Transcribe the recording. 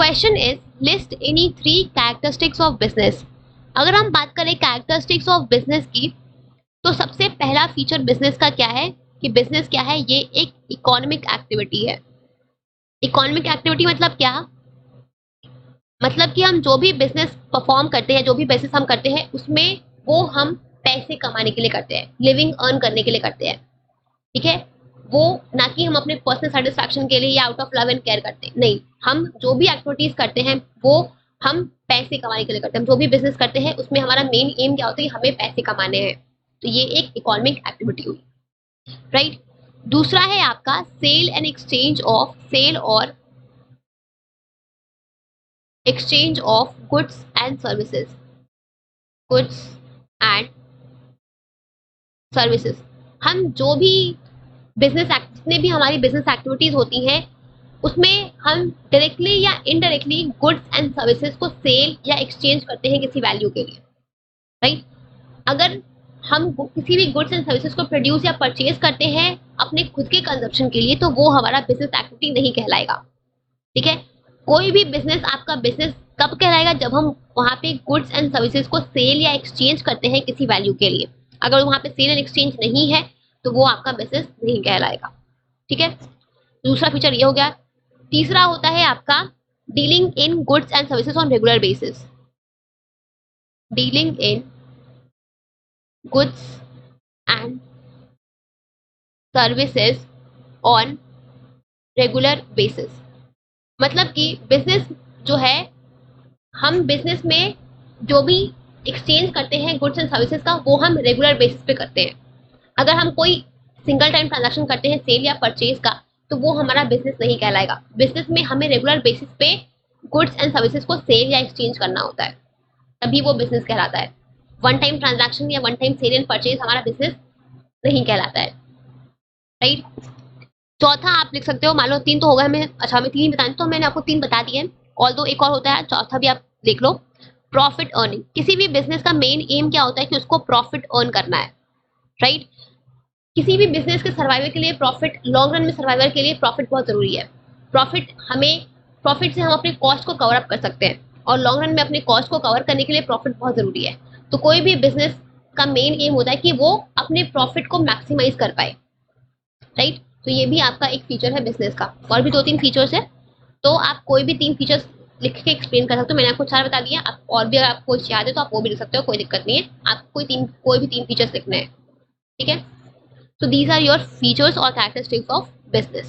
Question is list any 3 characteristics of business. अगर हम बात करें कैरेक्टरिस्टिक्स ऑफ बिजनेस की, तो सबसे पहला फीचर बिजनेस का क्या है कि बिजनेस क्या है, ये एक इकोनॉमिक एक्टिविटी है। इकोनॉमिक एक्टिविटी मतलब क्या, मतलब कि हम जो भी बिजनेस परफॉर्म करते हैं, जो भी बिजनेस हम करते हैं, उसमें वो हम पैसे कमाने के लिए करते हैं, लिविंग अर्न करने के लिए करते हैं, ठीक है। वो ना कि हम अपने पर्सनल सेटिस्फैक्शन के लिए या out of love and care करते हैं, नहीं, हम जो भी एक्टिविटीज करते हैं वो हम पैसे कमाने के लिए करते हैं। हम जो भी बिजनेस करते हैं उसमें हमारा मेन एम क्या होता है, हमें पैसे कमाने हैं। तो ये एक इकोनॉमिक एक्टिविटी हुई, राइट। दूसरा है आपका sale and exchange of, sale और exchange of goods and services, goods and services. हम जो भी बिजनेस जितने भी हमारी बिजनेस एक्टिविटीज होती हैं उसमें हम डायरेक्टली या इनडायरेक्टली गुड्स एंड सर्विसेज को सेल या एक्सचेंज करते हैं किसी वैल्यू के लिए, राइट। अगर हम किसी भी गुड्स एंड सर्विसेज को प्रोड्यूस या परचेज करते हैं अपने खुद के कंजप्शन के लिए, तो वो हमारा बिजनेस एक्टिविटी नहीं कहलाएगा, ठीक है। कोई भी बिजनेस आपका बिजनेस कब कहलाएगा, जब हम वहां पे गुड्स एंड सर्विसेज को सेल या एक्सचेंज करते हैं किसी वैल्यू के लिए। अगर वहां पे सेल एंड एक्सचेंज नहीं है तो वो आपका बिजनेस नहीं कहलाएगा, ठीक है। दूसरा फीचर ये हो गया। तीसरा होता है आपका dealing in goods and services on regular basis, dealing in goods and services on regular basis. मतलब कि बिजनेस जो है, हम बिजनेस में जो भी एक्सचेंज करते हैं गुड्स एंड सर्विसेज का, वो हम रेगुलर बेसिस पे करते हैं। अगर हम कोई सिंगल टाइम ट्रांजैक्शन करते हैं सेल या परचेज का, तो वो हमारा बिजनेस नहीं कहलाएगा। बिजनेस में हमें रेगुलर बेसिस पे गुड्स एंड सर्विसेज को सेल या एक्सचेंज करना होता है, तभी वो बिजनेस कहलाता है। वन टाइम ट्रांजैक्शन या one time sale and purchase हमारा बिजनेस नहीं कहलाता है, राइट। चौथा आप लिख सकते हो, मान लो 3 तो होगा हमें, अच्छा हमें 3 बताने, तो मैंने आपको 3 बता दिए। ऑल दो एक और होता है चौथा भी, आप देख लो। Profit earning. किसी भी बिजनेस का मेन एम क्या होता है कि उसको प्रॉफिट अर्न करना है, राइट। किसी भी बिजनेस के सर्वाइवल के लिए प्रॉफिट, लॉन्ग रन में सर्वाइवल के लिए प्रॉफिट बहुत जरूरी है। प्रॉफिट से हम अपने कॉस्ट को कवर अप कर सकते हैं, और लॉन्ग रन में अपने कॉस्ट को कवर करने के लिए प्रॉफिट बहुत जरूरी है। तो कोई भी बिजनेस का मेन एम होता है कि वो अपने प्रॉफिट को मैक्सिमाइज कर पाए, राइट। तो ये भी आपका एक फीचर है बिजनेस का। और भी 2-3 फीचर्स है, तो आप कोई भी 3 फीचर्स लिख के एक्सप्लेन कर सकते हो। मैंने आपको 4 बता दिया, आप और भी अगर आपको याद है तो आप वो भी लिख सकते हो, कोई दिक्कत नहीं है। आपको कोई भी 3 फीचर्स लिखने हैं, ठीक है। So these are your features or characteristics of business.